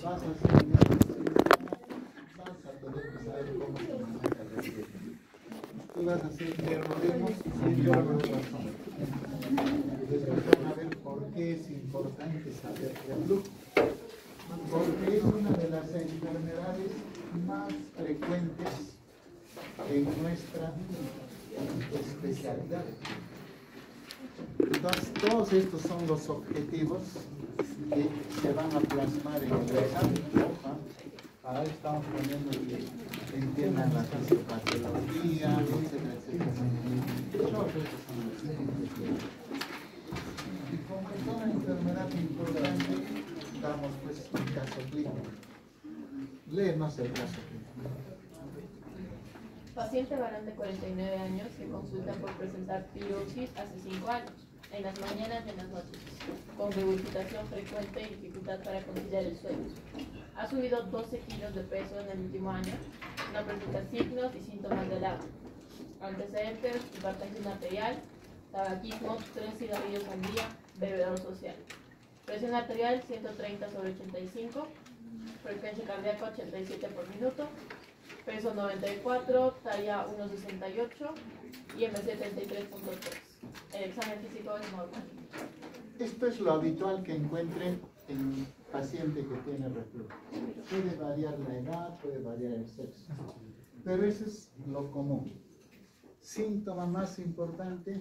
vas a tener que saber cómo se maneja el reflujo. Tú vas a hacer terrorismos sin por razón. Después van a ver por qué es importante saber reflujo. Porque es una de las enfermedades más frecuentes en nuestra especialidad. Entonces, todos estos son los objetivos que se van a plasmar en el examen. Ahora estamos poniendo que entiendan la fisiopatología, etcétera, etcétera. Todos estos son los objetivos. Y como toda enfermedad importante, damos pues un caso clínico. Léenos el caso clínico. Paciente varón de 49 años que consulta por presentar pirosis hace 5 años, en las mañanas y en las noches, con regurgitación frecuente y dificultad para conciliar el sueño. Ha subido 12 kilos de peso en el último año, no presenta signos y síntomas del asma. Antecedentes: hipertensión arterial, tabaquismo, 3 cigarrillos al día, bebedor social. Presión arterial 130/85, frecuencia cardíaca 87 por minuto, peso 94, talla 1,68 y IMC 73.3. El examen físico es normal. Esto es lo habitual que encuentren en paciente que tiene reflujo. Puede variar la edad, puede variar el sexo, pero eso es lo común. Síntoma más importante,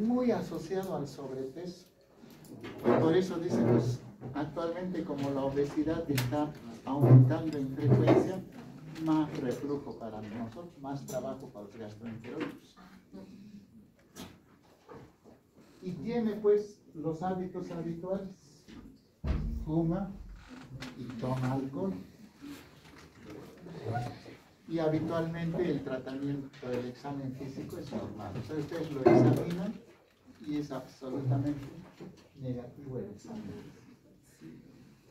muy asociado al sobrepeso. Por eso dicen, pues, actualmente como la obesidad está aumentando en frecuencia, más reflujo para nosotros, más trabajo para los gastroenterólogos. Y tiene pues los hábitos habituales, fuma y toma alcohol. Y habitualmente el tratamiento del examen físico es normal. O sea, ustedes lo examinan y es absolutamente negativo el examen.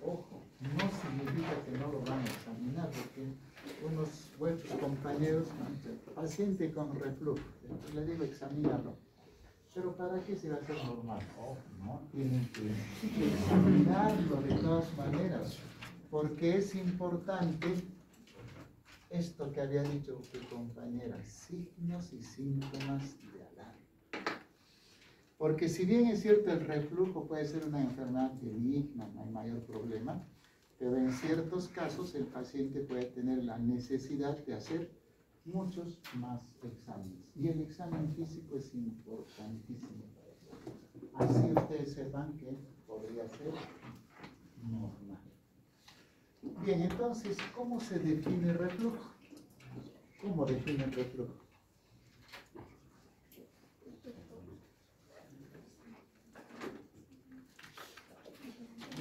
Ojo, no significa que no lo van a examinar, porque unos vuestros compañeros, paciente con reflujo, le digo examínalo. Pero ¿para qué se va a hacer normal? Oh, no, tienen que examinarlo de todas maneras, porque es importante esto que había dicho tu compañera, signos y síntomas de alarma. Porque si bien es cierto el reflujo puede ser una enfermedad benigna, no hay mayor problema, pero en ciertos casos el paciente puede tener la necesidad de hacer muchos más exámenes. Y el examen físico es importantísimo para eso. Así ustedes sepan que podría ser normal. Bien, entonces, ¿cómo se define el reflujo? ¿Cómo define el reflujo?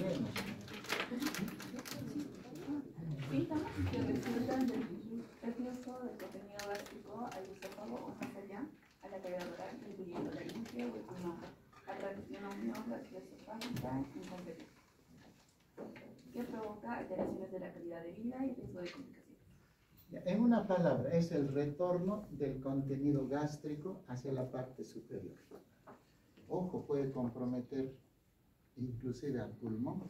Bueno. Síntomas que resultan del reflujo del contenido gástrico al esófago o más allá, a la cavidad oral, incluyendo la laringe o el pulmón, atracción gastroesofágica incompleta, que provoca alteraciones de la calidad de vida y riesgo de complicaciones. En una palabra, es el retorno del contenido gástrico hacia la parte superior. Ojo, puede comprometer inclusive al pulmón,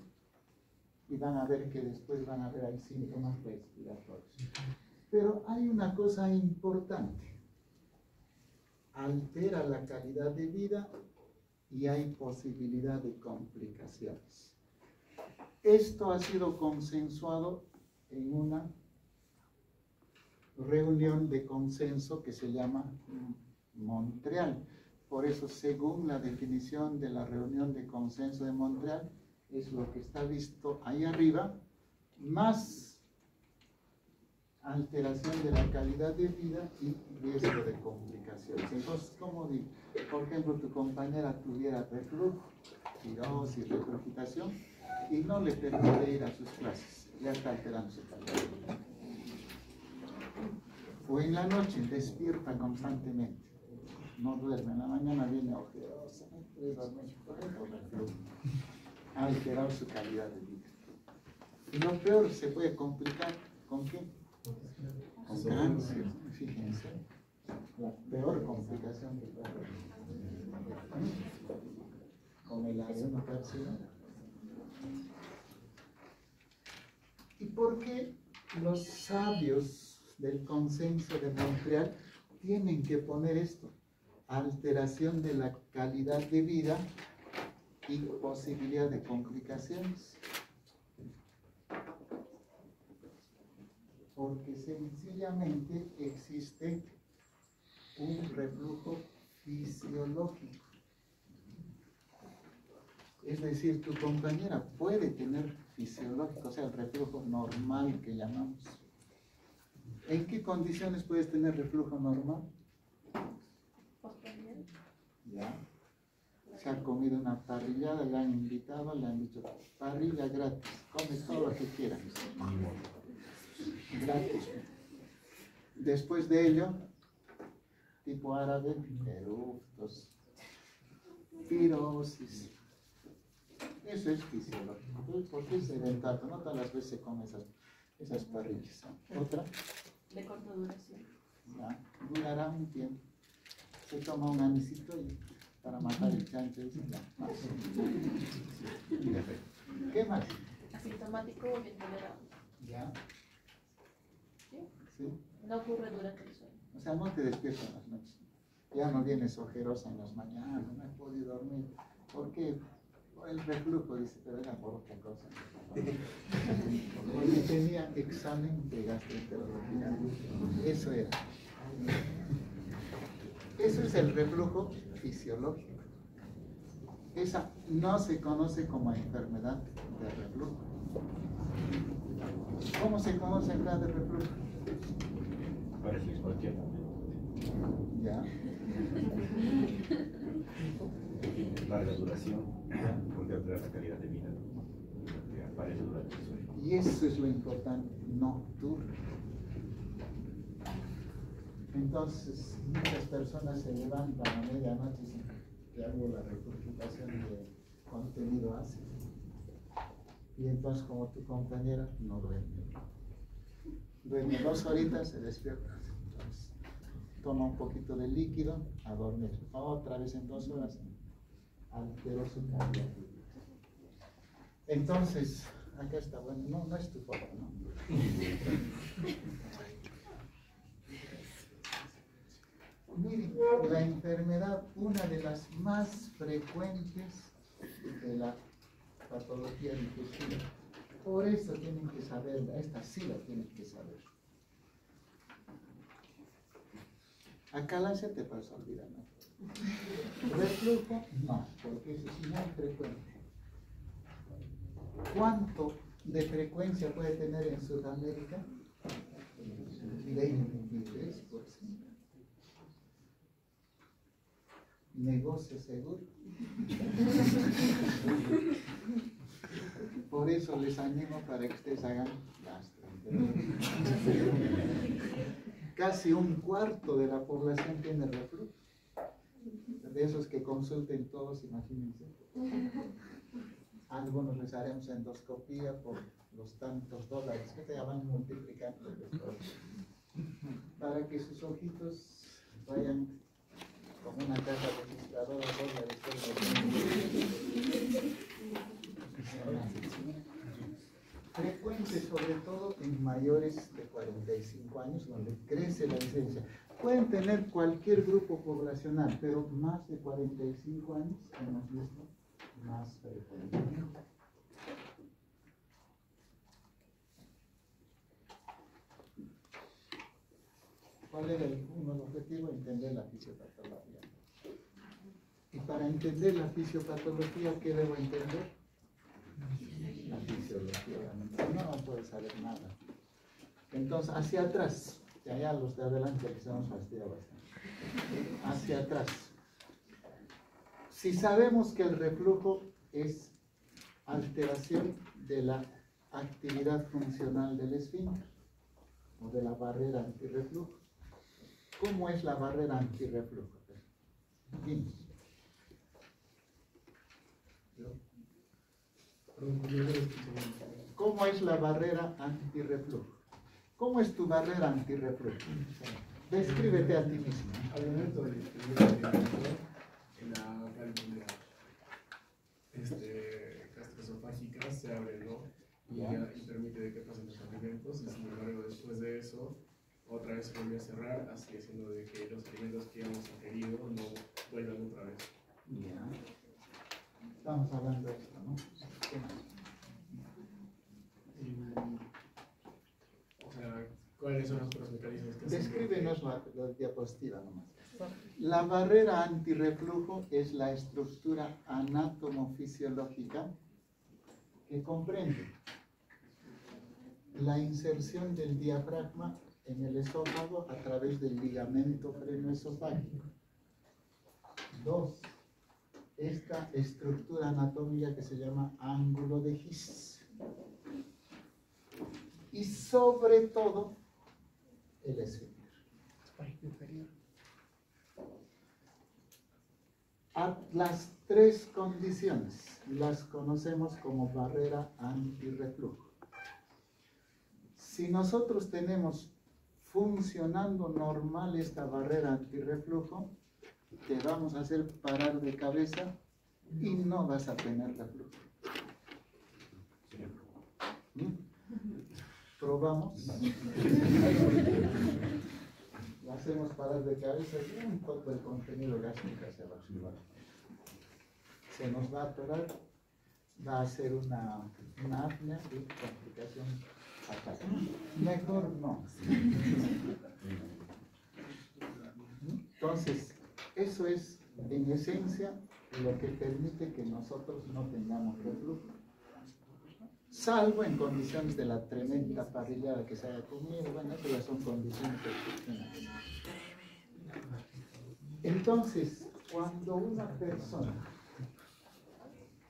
y van a ver que después van a ver ahí síntomas respiratorios. Pero hay una cosa importante: altera la calidad de vida y hay posibilidad de complicaciones. Esto ha sido consensuado en una reunión de consenso que se llama Montreal. Por eso, según la definición de la reunión de consenso de Montreal, es lo que está visto ahí arriba, más alteración de la calidad de vida y riesgo de complicaciones. Entonces, ¿cómo digo? Por ejemplo, tu compañera tuviera reflujo, tirosis, regurgitación, y no le permite ir a sus clases, ya está alterando su calidad de vida. O en la noche despierta constantemente, no duerme, en la mañana viene ojerosa, ha alterado su calidad de vida. Y lo peor, se puede complicar, ¿con qué? Con cáncer, fíjense, la peor complicación que puede haber. Con el área carcinoma. ¿Y por qué los sabios del consenso de Montreal tienen que poner esto? Alteración de la calidad de vida y posibilidad de complicaciones. Porque sencillamente existe un reflujo fisiológico. Es decir, tu compañera puede tener fisiológico, o sea, el reflujo normal que llamamos. ¿En qué condiciones puedes tener reflujo normal? Ya. Se ha comido una parrillada, le han invitado, le han dicho, parrilla gratis, come todo lo que quieras. Gratis. Después de ello, tipo árabe, eructos, pirosis. Eso es fisiológico. ¿Por qué se dentato? No todas las veces se come esas parrillas. ¿Otra? De corta duración. Ya. Durará un tiempo. Se toma un anisito y para matar el chancho. ¿Qué más? Asintomático o bien tolerable. Ya. ¿Sí? Sí. No ocurre durante el sueño. O sea, no te despiertas en las noches. Ya no vienes ojerosa en las mañanas, no he podido dormir. ¿Por qué? Por el reflujo, dice, pero era por otra cosa. Porque tenía examen de gastroenterología. Eso era. Eso es el reflujo fisiológico. Esa no se conoce como enfermedad de reflujo. ¿Cómo se conoce enfermedad de reflujo? Aparece en cualquier momento. Ya. Tiene larga duración, porque altera la calidad de vida. Que aparece durante el sueño. Y eso es lo importante, nocturno. Entonces, muchas personas se levantan a medianoche y dicen que hago la regurgitación de contenido ácido. Y entonces, como tu compañera, no duerme. Duerme 2 horitas, se despierta. Entonces, toma un poquito de líquido, a dormir. Otra vez en 2 horas, alteró su calidad. Entonces, acá está, bueno, no es tu foto, ¿no? Miren, la enfermedad, una de las más frecuentes de la patología digestiva. Por eso tienen que saberla, esta sí la tienen que saber. Acá la se te pasa a olvidar, ¿no? Reflujo, no, porque eso es muy frecuente. ¿Cuánto de frecuencia puede tener en Sudamérica? 23%. Negocio seguro. Por eso les animo para que ustedes hagan gastroenterología. Casi 1/4 de la población tiene reflujo. De esos que consulten todos, imagínense. Algunos les haremos endoscopía por los tantos dólares que se llaman multiplicantes para que sus ojitos vayan como una caja registradora frecuente, sobre todo en mayores de 45 años, donde crece la incidencia. Pueden tener cualquier grupo poblacional, pero más de 45 años hemos visto más frecuentemente. ¿Cuál era uno de los objetivos? Entender la fisiopatología. Y para entender la fisiopatología, ¿qué debo entender? La fisiología. No puedes saber nada. Entonces, hacia atrás, y allá los de adelante que se nos fastidia bastante. Hacia atrás. Si sabemos que el reflujo es alteración de la actividad funcional del esfínter o de la barrera antirreflujo. ¿Cómo es la barrera antirreflujo? Dinos. ¿Cómo es la barrera antirreflujo? ¿Cómo es tu barrera antirreflujo? Descríbete a ti mismo. Ya. y permite de que pasen los alimentos, y sin embargo después de eso otra vez se vuelve a cerrar, así haciendo de que los alimentos que hemos ingerido no vuelvan otra vez. Ya. Estamos hablando de esto, ¿no? ¿Qué más? O sea, ¿cuáles son los otros mecanismos que Descríbenos la diapositiva nomás. La barrera antirreflujo es la estructura anatomofisiológica que comprende la inserción del diafragma en el esófago a través del ligamento frenoesofágico. 2. Esta estructura anatómica que se llama ángulo de His. Y sobre todo, el esfínter. Las tres condiciones las conocemos como barrera antirreflujo. Si nosotros tenemos funcionando normal esta barrera antirreflujo, te vamos a hacer parar de cabeza y no vas a tener reflujo. Probamos. La hacemos parar de cabeza y un poco el contenido gástrico se va a activar. Se nos va a atorar, va a ser una apnea y complicación fatal. Mejor no. Entonces, eso es en esencia lo que permite que nosotros no tengamos reflujo. Salvo en condiciones de la tremenda parrillada que se haya comido, bueno, esas ya son condiciones excepcionales. Entonces, cuando una persona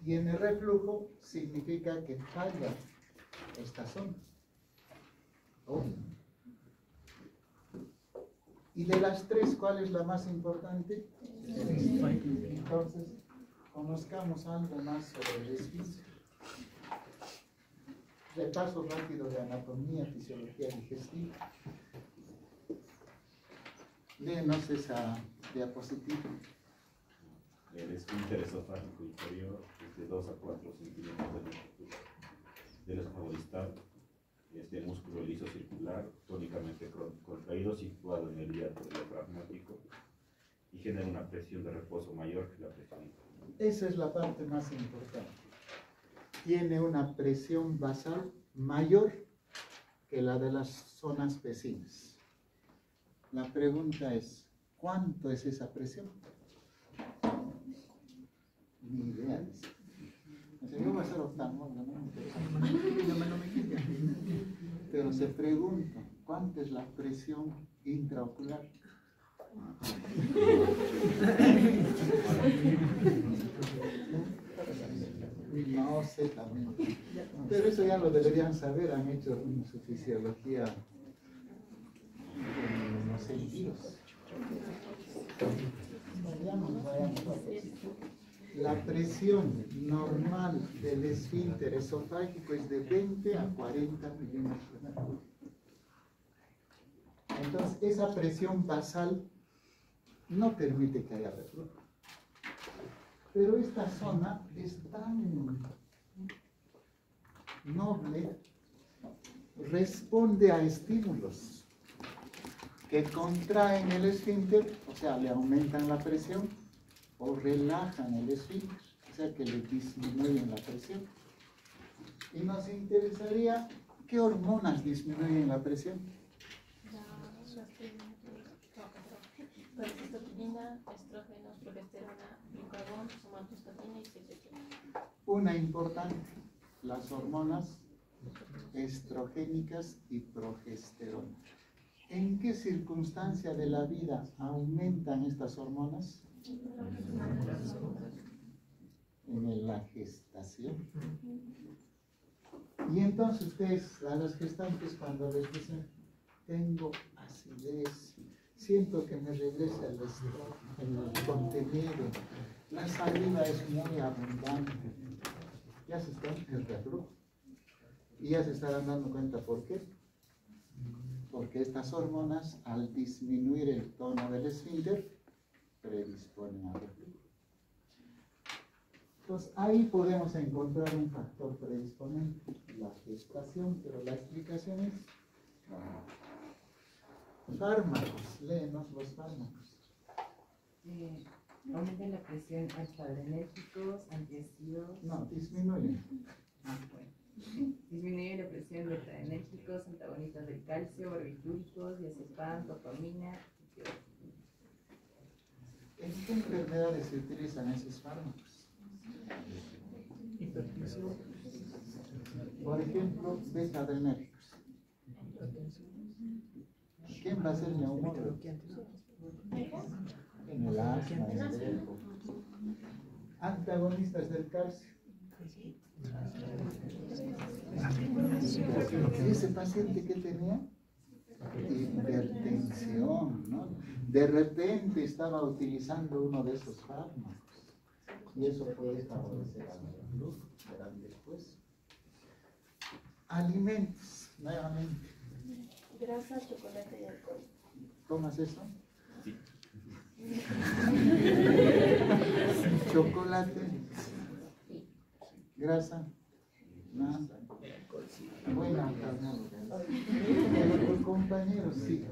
tiene reflujo, significa que falla esta zona. Y de las tres, ¿cuál es la más importante? Entonces, conozcamos algo más sobre el esfínter. Repaso rápido de anatomía, fisiología digestiva. Léenos esa diapositiva. El esfínter esofágico inferior es de 2 a 4 centímetros de longitud. Del esófago distal es de músculo liso circular, tónicamente contraído, situado en el hiato diafragmático y genera una presión de reposo mayor que la presión interior. Esa es la parte más importante. Tiene una presión basal mayor que la de las zonas vecinas. La pregunta es, ¿cuánto es esa presión? Ni idea. Dice. Yo voy a ser oftalmólogo, ¿no? Pero se pregunta, ¿cuánto es la presión intraocular? No sé también. Pero eso ya lo deberían saber, han hecho su fisiología en los sentidos. Vayamos. La presión normal del esfínter esofágico es de 20 a 40 milímetros de mercurio. Entonces, esa presión basal no permite que haya reflujo. Pero esta zona es tan noble, responde a estímulos que contraen el esfínter, o sea, le aumentan la presión, o relajan el esfínter, o sea, que le disminuyen la presión. Y nos interesaría qué hormonas disminuyen la presión. Estrógenos, progesterona, glucagón, somatostatina y CCT. Una importante, las hormonas estrogénicas y progesterona. ¿En qué circunstancia de la vida aumentan estas hormonas? En la gestación. Y entonces ustedes, a las gestantes, cuando les dicen, tengo acidez, siento que me regresa el contenido, la saliva es muy abundante, ya se está el reflujo. Y ya se estarán dando cuenta por qué. Porque estas hormonas, al disminuir el tono del esfínter, predisponen al reflujo. Entonces, ahí podemos encontrar un factor predisponente, la gestación, pero la explicación es fármacos. Léenos los fármacos. Aumenta la presión antiadrenérgicos, antiácidos. No, disminuyen. Disminuye la presión de adrenérgicos, antagonistas del calcio, barbitúricos, diazepam, dopamina. ¿En qué enfermedades se utilizan esos fármacos? Por ejemplo, beta-adrenérgicos. ¿Quién va a ser neumólogo? En el asma, en el eco. Antagonistas del calcio. Ese paciente que tenía hipertensión, ¿no? De repente estaba utilizando uno de esos fármacos y eso puede favorecer al reflujo, verán después. Alimentos, nuevamente. Grasa, chocolate y alcohol. ¿Tomas eso? Chocolate, grasa, nada. Buena carne. Compañeros, sí.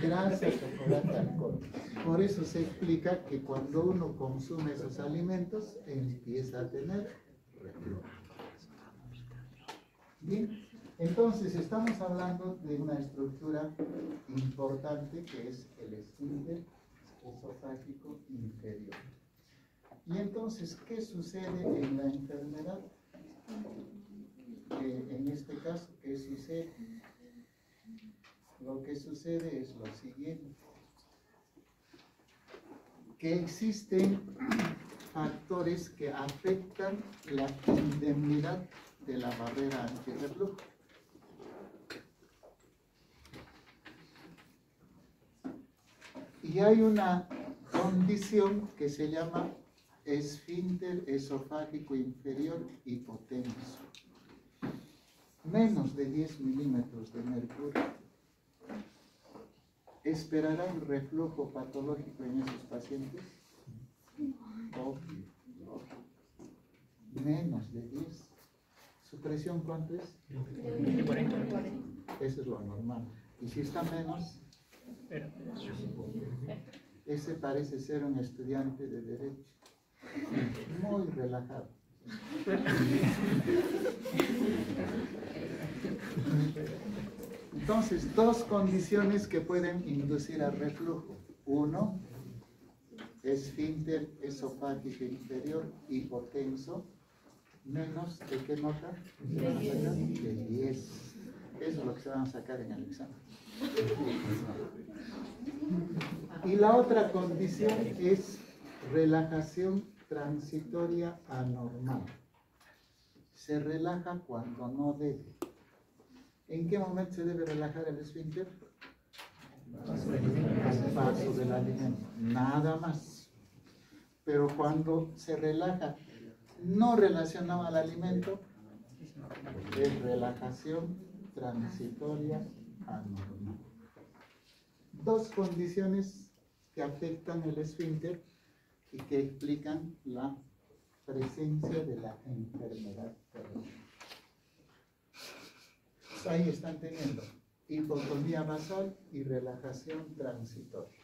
Grasa, chocolate, alcohol. Por eso se explica que cuando uno consume esos alimentos, empieza a tener reflujo. Bien, entonces estamos hablando de una estructura importante que es el esfínter esofágico inferior. Y entonces, ¿qué sucede en la enfermedad? En este caso, ¿qué sucede? Lo que sucede es lo siguiente, que existen factores que afectan la indemnidad de la barrera antirreflujo. Y hay una condición que se llama esfínter esofágico inferior hipotenso. Menos de 10 milímetros de mercurio. ¿Esperarán reflujo patológico en esos pacientes? Obvio. Menos de 10. ¿Su presión cuánto es? 40. Eso es lo normal. Y si está menos, ese parece ser un estudiante de derecho. Muy relajado. Entonces, dos condiciones que pueden inducir al reflujo. Uno, esfínter esofágico inferior hipotenso, menos de qué nota? De 10. Eso es lo que se van a sacar en el examen. Y la otra condición es relajación transitoria anormal. Se relaja cuando no debe. ¿En qué momento se debe relajar el esfínter? Al paso del alimento, nada más. Pero cuando se relaja no relacionado al alimento, es relajación transitoria anormal. Dos condiciones que afectan el esfínter y que explican la presencia de la enfermedad cardíaca. Ahí están teniendo hipotonía basal y relajación transitoria.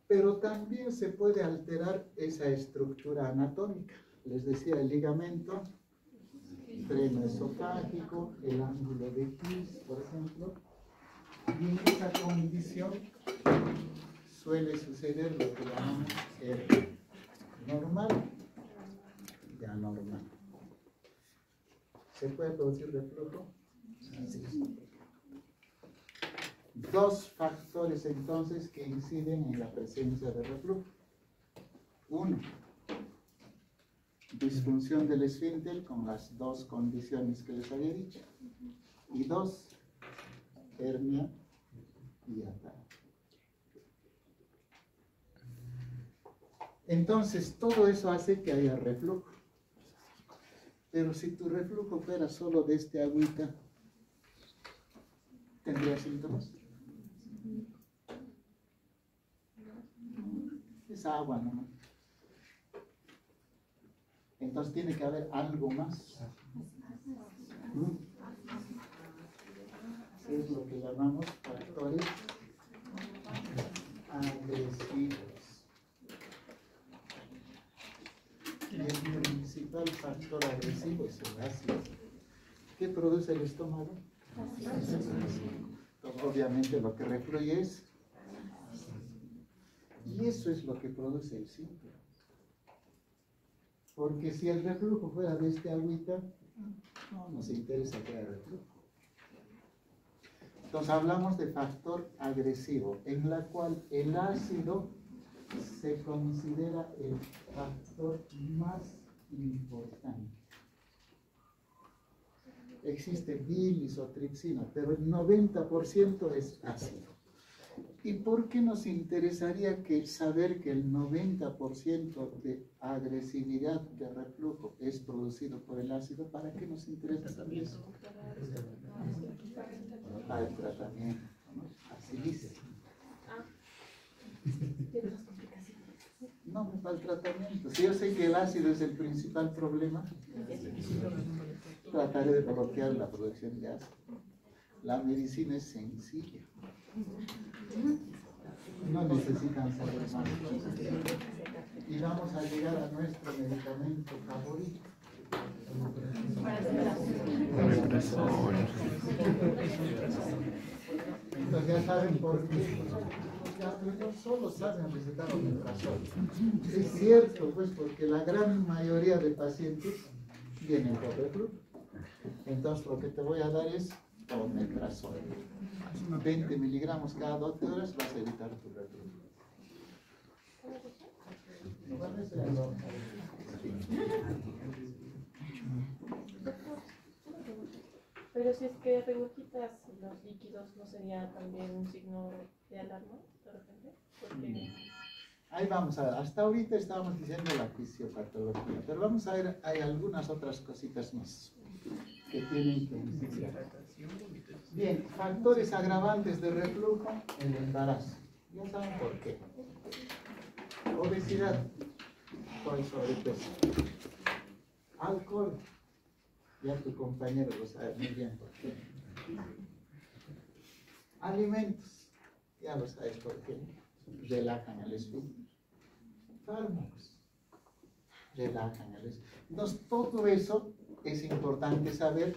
Pero también se puede alterar esa estructura anatómica. Les decía, el ligamento freno esofágico, el ángulo de Kiss, por ejemplo. Y en esa condición suele suceder lo que llamamos hernia normal y anormal. ¿Se puede producir reflujo? Sí. Dos factores entonces que inciden en la presencia de reflujo. Uno, disfunción del esfínter con las dos condiciones que les había dicho. Y dos, hernia y ataque. Entonces, todo eso hace que haya reflujo. Pero si tu reflujo fuera solo de este agüita, ¿tendría síntomas? Es agua, ¿no? Entonces tiene que haber algo más. Es lo que llamamos factores agresivos. Y el principal factor agresivo es el ácido. ¿Qué produce el estómago? Entonces, obviamente lo que refluye es ácido. Y eso es lo que produce el síntoma. Porque si el reflujo fuera de este agüita, no nos interesa que haya reflujo. Entonces hablamos de factor agresivo, en la cual el ácido se considera el factor más importante. Existe bilis o tripsina, pero el 90% es ácido. ¿Y por qué nos interesaría saber que el 90% de agresividad de reflujo es producido por el ácido? ¿Para qué nos interesa saber eso? Para el tratamiento, ¿no? Así dice. No, para el tratamiento. Si yo sé que el ácido es el principal problema, trataré de bloquear la producción de ácido. La medicina es sencilla. No necesitan saber más. Y vamos a llegar a nuestro medicamento favorito. Entonces ya saben por qué. No solo saben recetar omeprazol. Es cierto, pues, porque la gran mayoría de pacientes vienen por reflujo. Entonces lo que te voy a dar es omeprazol. 20 miligramos cada 12 horas vas a evitar tu reflujo. Pero si es que regurgitas los líquidos, ¿no sería también un signo de alarma de repente? Porque... Ahí vamos a ver, hasta ahorita estábamos diciendo la fisiopatología, pero vamos a ver, hay algunas otras cositas más que tienen que decir. Bien, factores agravantes de reflujo, el embarazo. Ya saben por qué. Obesidad o el sobrepeso. Alcohol. Ya tu compañero lo sabe muy bien por qué. Alimentos. Ya lo sabes por qué. Relajan el esfínter. Fármacos. Relajan el esfínter. Entonces, todo eso es importante saber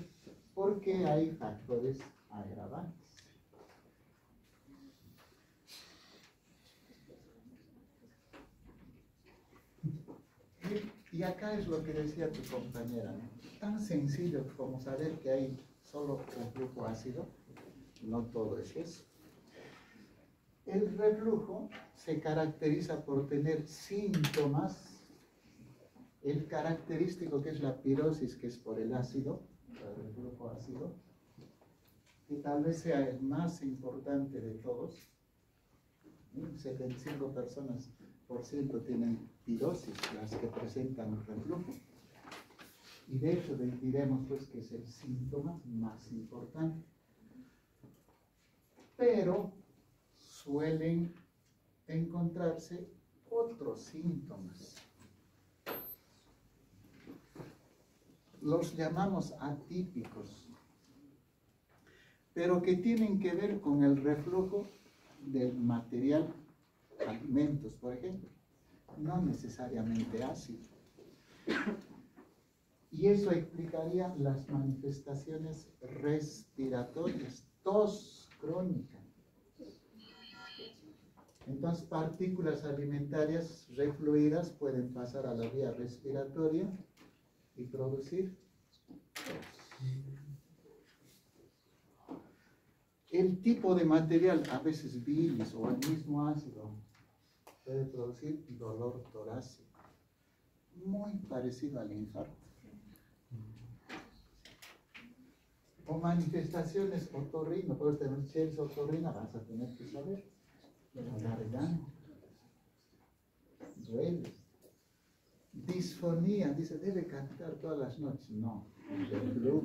porque hay factores agravantes. Y acá es lo que decía tu compañera, ¿no? Tan sencillo como saber que hay solo reflujo ácido, no todo es eso. El reflujo se caracteriza por tener síntomas. El característico que es la pirosis, que es por el ácido, el reflujo ácido, que tal vez sea el más importante de todos. 75% tienen pirosis, las que presentan reflujo. Y de hecho diremos pues que es el síntoma más importante. Pero suelen encontrarse otros síntomas. Los llamamos atípicos, pero que tienen que ver con el reflujo del material, alimentos, por ejemplo, no necesariamente ácido. Y eso explicaría las manifestaciones respiratorias, tos crónica. Entonces, partículas alimentarias refluidas pueden pasar a la vía respiratoria y producir tos. El tipo de material, a veces bilis o el mismo ácido, puede producir dolor torácico, muy parecido al infarto. O manifestaciones otorrino, puedes tener chels otorrina, vas a tener que saber. La garganta duele. Disfonía, dice, debe cantar todas las noches. No, reflujo.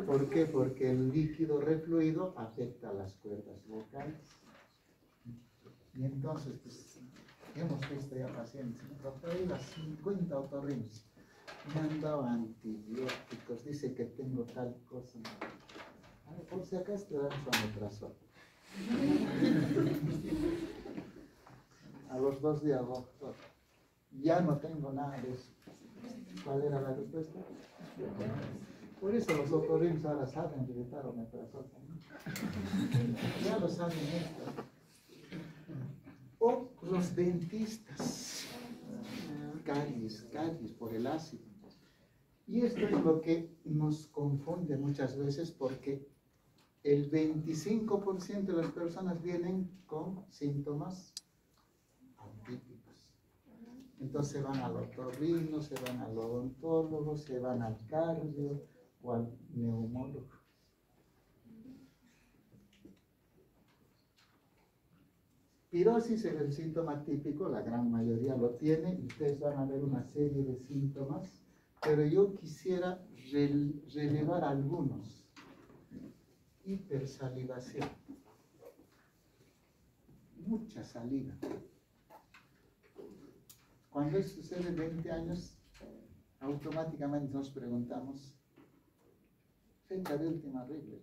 ¿Por qué? Porque el líquido refluido afecta a las cuerdas vocales. Y entonces, pues, hemos visto ya pacientes, doctor, iba 50 otorrinos. me han dado antibióticos, dice que tengo tal cosa. Por si acaso te dan su omeprazol. A los 2 días, doctor, ya no tengo nada de eso. ¿Cuál era la respuesta? Por eso los otorrinos ahora saben evitar omeprazol también. Ya lo saben esto. O los dentistas, caries por el ácido. Y esto es lo que nos confunde muchas veces porque el 25% de las personas vienen con síntomas atípicos. Entonces se van al otorrino, se van al odontólogo, se van al cardio o al neumólogo. Pirosis es el síntoma típico, la gran mayoría lo tiene, y ustedes van a ver una serie de síntomas, pero yo quisiera relevar algunos. Hipersalivación, mucha saliva. Cuando eso sucede en 20 años, automáticamente nos preguntamos, fecha de última regla,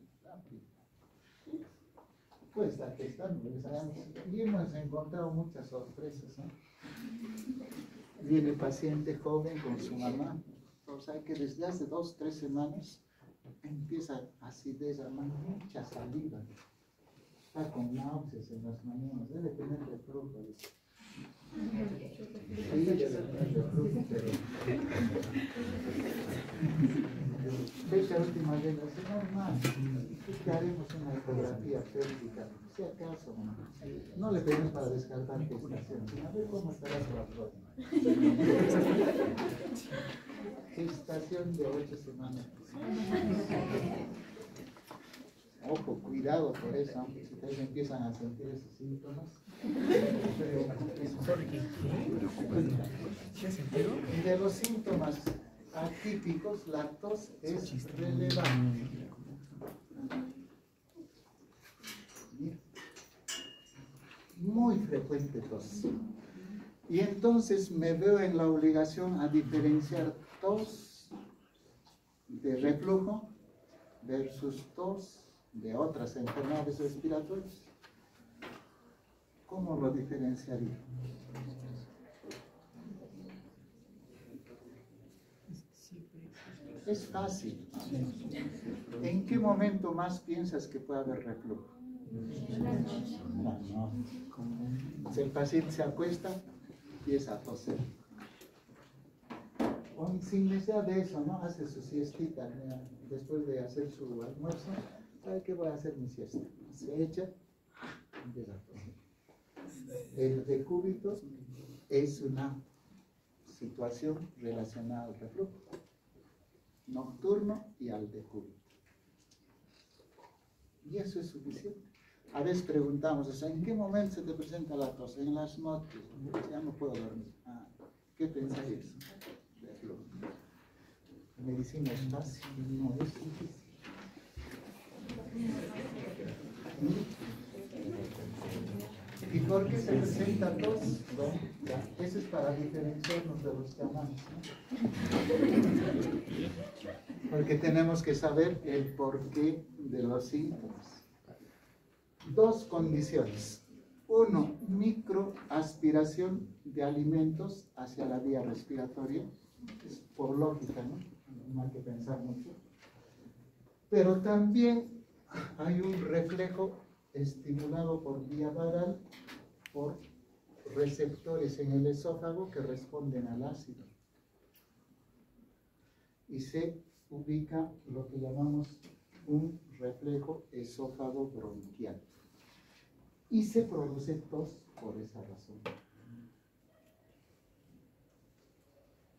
pues la que están, y hemos encontrado muchas sorpresas, ¿no? Viene paciente joven con su mamá, o sea que desde hace 2 o 3 semanas empieza acidez, mucha saliva, está con náuseas en las mañanas, debe tener reflujo. Sí, debe tener reflujo, pero fecha última regla, es normal. Que haremos una ecografía pélvica, si acaso, no le pedimos para descartar gestación, sino a ver cómo estará su abdomen. Gestación de 8 semanas. Ojo, cuidado por eso, si ustedes empiezan a sentir esos síntomas. Y de los síntomas atípicos, la tos es relevante. Muy frecuente tos. Y entonces me veo en la obligación a diferenciar tos de reflujo versus tos de otras enfermedades respiratorias. ¿Cómo lo diferenciaría? Es fácil. ¿En qué momento más piensas que puede haber reflujo? No. Si el paciente se acuesta, empieza a toser. O sin necesidad de eso, ¿no? Hace su siestita, después de hacer su almuerzo, ¿sabe qué voy a hacer mi siesta? Se echa, empieza a toser. El decúbito es una situación relacionada al reflujo nocturno y al decúbito. Y eso es suficiente. A veces preguntamos, o sea, ¿en qué momento se te presenta la tos? En las noches, ya no puedo dormir. ¿Qué pensáis? Reflujo. La medicina es fácil, no es difícil. ¿Y por qué se presenta tos? Eso es para diferenciarnos de los chamanes, ¿no? Porque tenemos que saber el porqué de los síntomas. 2 condiciones. 1, microaspiración de alimentos hacia la vía respiratoria. Es por lógica, ¿no? No hay que pensar mucho. Pero también hay un reflejo estimulado por vía vagal por receptores en el esófago que responden al ácido. Y se ubica lo que llamamos un reflejo esófago bronquial. Y se produce tos por esa razón.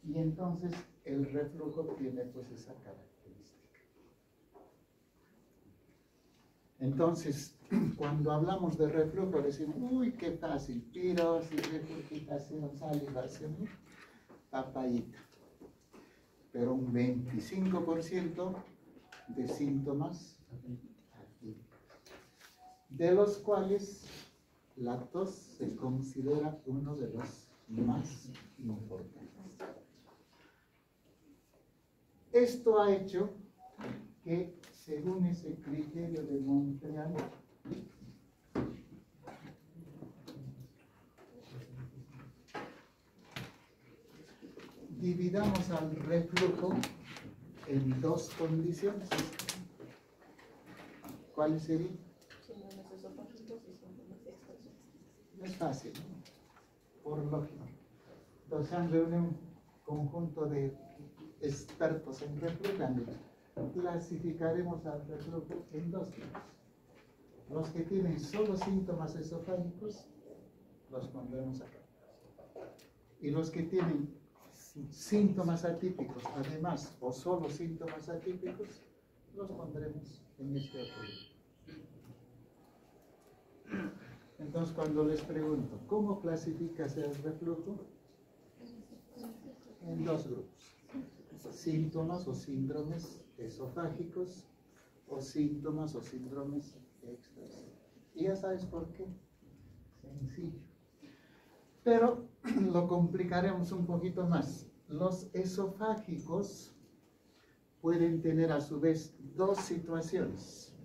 Y entonces el reflujo tiene pues esa característica. Entonces, cuando hablamos de reflujo decimos, uy, qué fácil, pirosis, regurgitación, salivación, papayita. Pero un 25% de síntomas atípicos, de los cuales la tos se considera uno de los más importantes. Esto ha hecho que, según ese criterio de Montreal, dividamos al reflujo en dos condiciones. ¿Cuáles serían? Síntomas esofágicos y síntomas extraesofágicos. Es fácil, ¿no? Por lógica. Entonces han reunido un conjunto de expertos en reflujo. Clasificaremos al reflujo en dos tipos. Los que tienen solo síntomas esofágicos, los pondremos acá. Y los que tienen síntomas atípicos, además, o solo síntomas atípicos, los pondremos en este otro grupo. Entonces, cuando les pregunto, ¿cómo clasificas el reflujo? En dos grupos. Síntomas o síndromes esofágicos o síntomas o síndromes extras. Y ya sabes por qué. Sencillo. Pero lo complicaremos un poquito más. Los esofágicos pueden tener a su vez dos situaciones.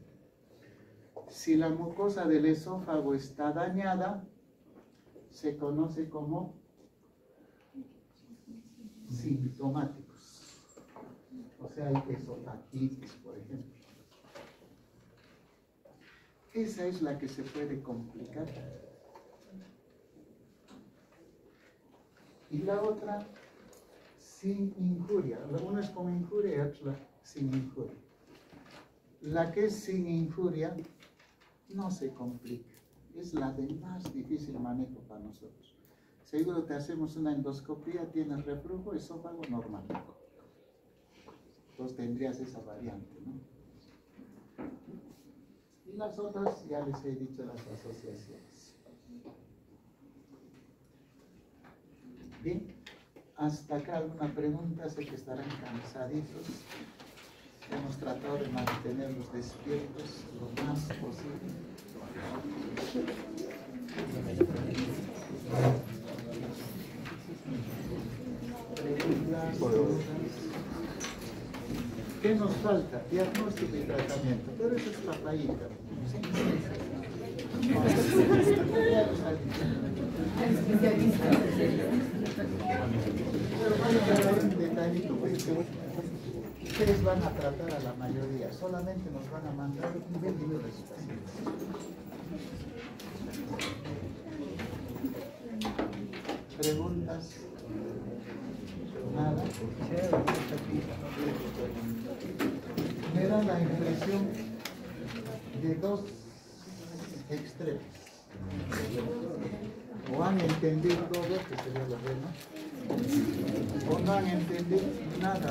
Si la mucosa del esófago está dañada, se conoce como sintomáticos. O sea, hay esofagitis, por ejemplo. Esa es la que se puede complicar. Y la otra, sin injuria. Una es con injuria y otra sin injuria. La que es sin injuria no se complica. Es la de más difícil manejo para nosotros. Seguro te hacemos una endoscopía, tienes reflujo, esófago normal. Entonces tendrías esa variante, ¿no? Y las otras ya les he dicho las asociaciones. Bien, hasta acá alguna pregunta, sé que estarán cansaditos. Hemos tratado de mantenerlos despiertos lo más posible. Preguntas, dudas. ¿Qué nos falta? Diagnóstico y tratamiento. Pero eso es papayita. Pero vamos a ver un detallito, pues, ustedes van a tratar a la mayoría, solamente nos van a mandar un vídeo de sus pacientes. ¿Preguntas? Nada. Me da la impresión de dos extremos. O han entendido todo, que sería lo bueno, o no han entendido nada.